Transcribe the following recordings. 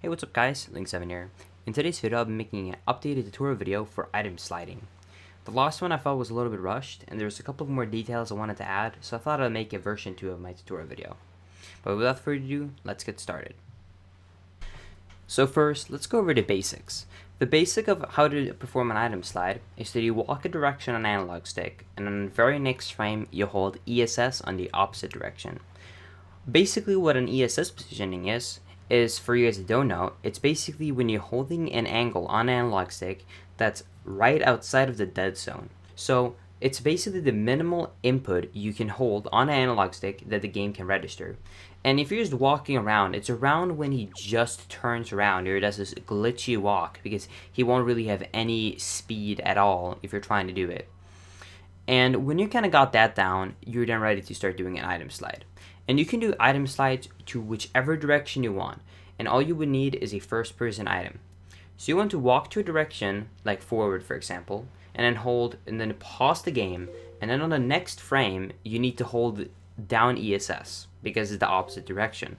Hey, what's up guys, Link7 here. In today's video I'll be making an updated tutorial video for item sliding. The last one I felt was a little bit rushed and there's a couple of more details I wanted to add, so I thought I'd make a version 2 of my tutorial video. But without further ado, let's get started. So first, let's go over the basics. The basic of how to perform an item slide is that you walk a direction on an analog stick and on the very next frame you hold ESS on the opposite direction. Basically what an ESS positioning is for you guys that don't know, it's basically when you're holding an angle on an analog stick that's right outside of the dead zone. So it's basically the minimal input you can hold on an analog stick that the game can register. And if you're just walking around, it's around when he just turns around or does this glitchy walk because he won't really have any speed at all if you're trying to do it. And when you kind of got that down, you're then ready to start doing an item slide. And you can do item slides to whichever direction you want. And all you would need is a first person item. So you want to walk to a direction, like forward for example, and then hold, and then pause the game. And then on the next frame, you need to hold down ESS because it's the opposite direction.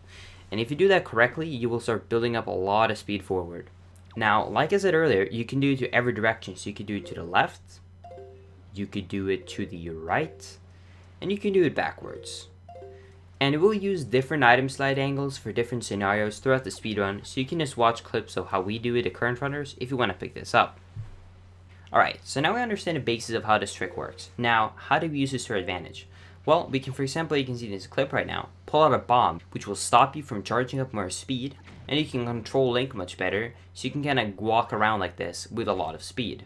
And if you do that correctly, you will start building up a lot of speed forward. Now, like I said earlier, you can do it to every direction. So you could do it to the left, you could do it to the right, and you can do it backwards. And we'll use different item slide angles for different scenarios throughout the speedrun, so you can just watch clips of how we do it at current runners if you want to pick this up. Alright, so now we understand the basis of how this trick works. Now, how do we use this to our advantage? Well, we can, for example, you can see in this clip right now, pull out a bomb, which will stop you from charging up more speed, and you can control Link much better, so you can kind of walk around like this with a lot of speed.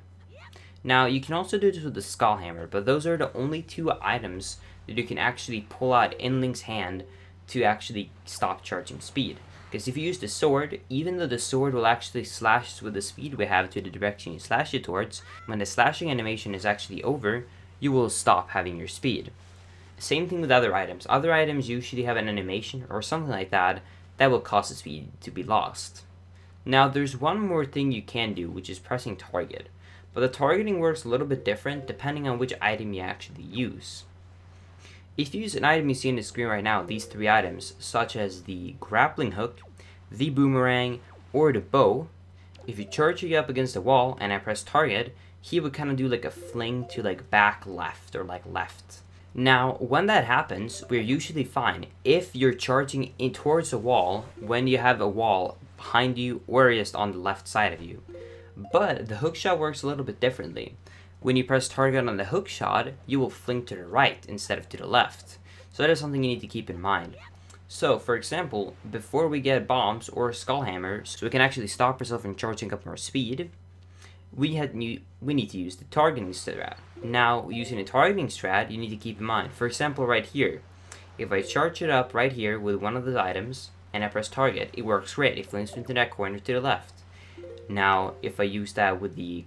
Now, you can also do this with the Skull Hammer, but those are the only two items that you can actually pull out in Link's hand to actually stop charging speed. Because if you use the sword, even though the sword will actually slash with the speed we have to the direction you slash it towards, when the slashing animation is actually over, you will stop having your speed. Same thing with other items. Other items usually have an animation or something like that that will cause the speed to be lost. Now, there's one more thing you can do, which is pressing target. But the targeting works a little bit different depending on which item you actually use. If you use an item you see on the screen right now, these three items, such as the grappling hook, the boomerang, or the bow, if you charge it up against the wall and I press target, he would kind of do like a fling to like back left or like left. Now, when that happens, we're usually fine if you're charging in towards a wall when you have a wall behind you or just on the left side of you. But the hook shot works a little bit differently. When you press target on the hook shot, you will fling to the right instead of to the left. So that is something you need to keep in mind. So, for example, before we get bombs or skull hammers, so we can actually stop ourselves from charging up more speed, we need to use the targeting strat. Now, using the targeting strat, you need to keep in mind, for example, right here, if I charge it up right here with one of the items, and I press target, it works great. It flings into that corner to the left. Now, if I use that with the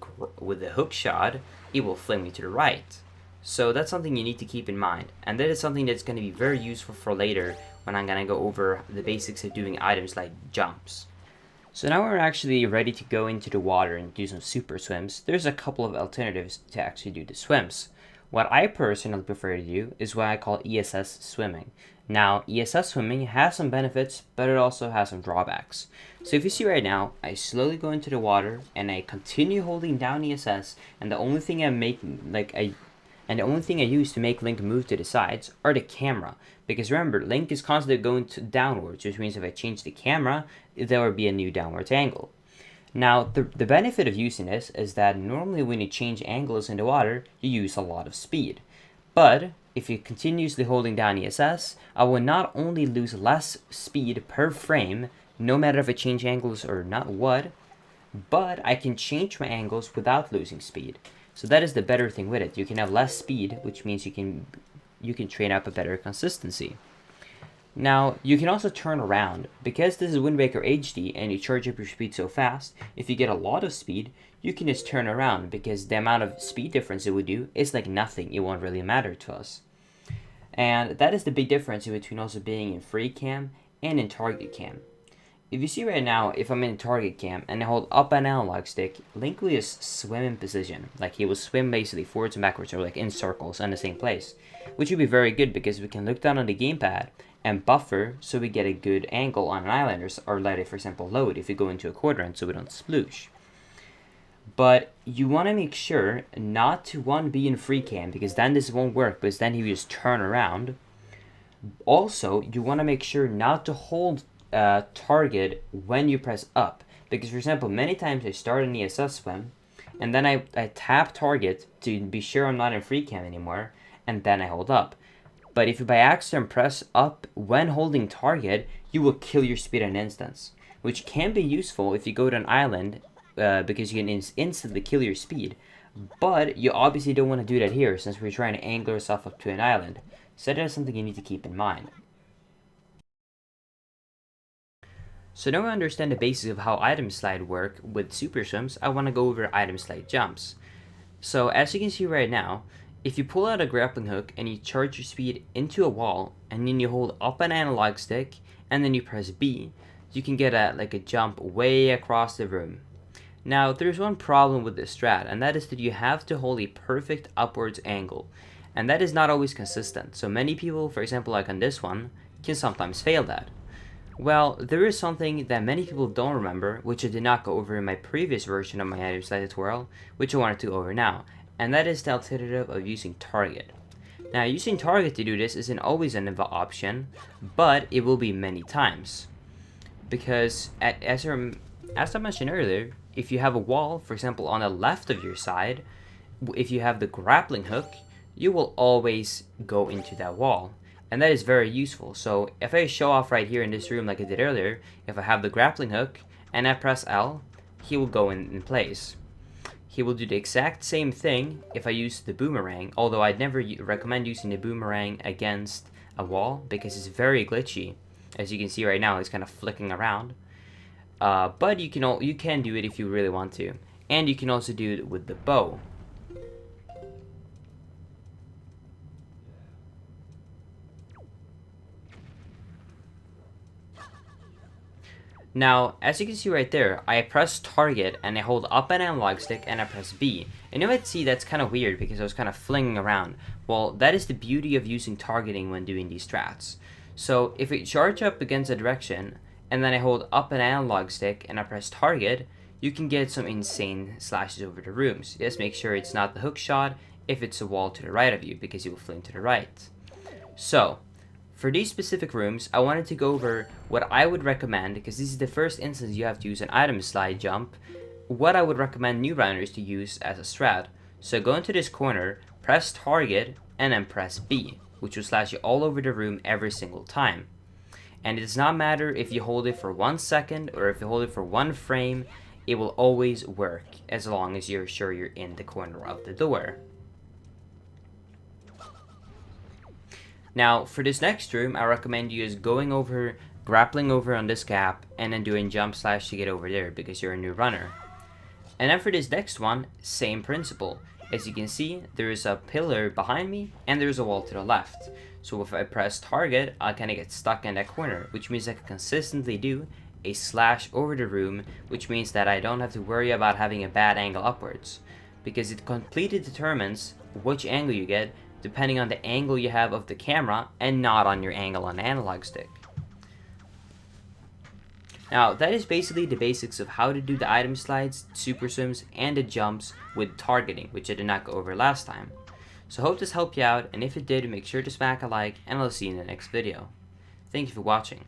hook shot, it will fling me to the right. So that's something you need to keep in mind. And that is something that's going to be very useful for later when I'm going to go over the basics of doing items like jumps. So now we're actually ready to go into the water and do some super swims. There's a couple of alternatives to actually do the swims. What I personally prefer to do is what I call ESS swimming. Now, ESS swimming has some benefits, but it also has some drawbacks. So if you see right now, I slowly go into the water and I continue holding down ESS, and the only thing I use to make Link move to the sides are the camera. Because remember, Link is constantly going downwards, which means if I change the camera, there will be a new downwards angle. Now, the benefit of using this is that normally when you change angles in the water, you use a lot of speed. But if you're continuously holding down ESS, I will not only lose less speed per frame, no matter if I change angles or not what, but I can change my angles without losing speed. So that is the better thing with it. You can have less speed, which means you can train up a better consistency. Now, you can also turn around. Because this is Wind Waker HD and you charge up your speed so fast, if you get a lot of speed, you can just turn around because the amount of speed difference it would do is like nothing. It won't really matter to us. And that is the big difference between also being in free cam and in target cam. If you see right now, if I'm in target cam and I hold up an analog stick, Link will just swim in position. Like he will swim basically forwards and backwards or like in circles in the same place. Which would be very good because we can look down on the gamepad and buffer so we get a good angle on an island, or let it, for example, load if we go into a quadrant so we don't sploosh. But you want to make sure not to be in free cam, because then this won't work, because then he just turn around. Also, you want to make sure not to hold target when you press up, because for example, many times I start an ESS swim and then I tap target to be sure I'm not in free cam anymore, and then I hold up. But if you by accident press up when holding target, you will kill your speed in an instance, which can be useful if you go to an island, because you can instantly kill your speed. But you obviously don't want to do that here, since we're trying to angle ourselves up to an island. So that is something you need to keep in mind. So now we understand the basics of how item slide work with super swims, I want to go over item slide jumps. So as you can see right now, if you pull out a grappling hook and you charge your speed into a wall, and then you hold up an analog stick and then you press B, you can get a jump way across the room. Now there's one problem with this strat, and that is that you have to hold a perfect upwards angle, and that is not always consistent. So many people, for example like on this one, can sometimes fail that. Well, there is something that many people don't remember, which I did not go over in my previous version of my item slide tutorial, which I wanted to go over now, and that is the alternative of using target. Now using target to do this isn't always an option, but it will be many times, because as I mentioned earlier, if you have a wall, for example on the left of your side, if you have the grappling hook, you will always go into that wall, and that is very useful. So if I show off right here in this room like I did earlier, if I have the grappling hook and I press L, he will go in place. He will do the exact same thing if I use the boomerang, although I'd never recommend using the boomerang against a wall because it's very glitchy. As you can see right now, it's kind of flicking around. But you can do it if you really want to, and you can also do it with the bow. Now, as you can see right there, I press target and I hold up an analog stick and I press B. And you might see that's kind of weird because I was kind of flinging around. Well, that is the beauty of using targeting when doing these strats. So if I charge up against a direction and then I hold up an analog stick and I press target, you can get some insane slashes over the rooms. Just make sure it's not the hook shot if it's a wall to the right of you, because you will fling to the right. So for these specific rooms, I wanted to go over what I would recommend, because this is the first instance you have to use an item slide jump, what I would recommend new runners to use as a strat. So go into this corner, press target, and then press B, which will slash you all over the room every single time. And it does not matter if you hold it for 1 second or if you hold it for 1 frame, it will always work as long as you're sure you're in the corner of the door. Now, for this next room, I recommend you just grappling over on this gap, and then doing jump slash to get over there because you're a new runner. And then for this next one, same principle. As you can see, there is a pillar behind me, and there's a wall to the left. So if I press target, I kind of get stuck in that corner, which means I can consistently do a slash over the room, which means that I don't have to worry about having a bad angle upwards, because it completely determines which angle you get depending on the angle you have of the camera and not on your angle on the analog stick. Now that is basically the basics of how to do the item slides, super swims, and the jumps with targeting, which I did not go over last time. So hope this helped you out, and if it did, make sure to smack a like, and I'll see you in the next video. Thank you for watching.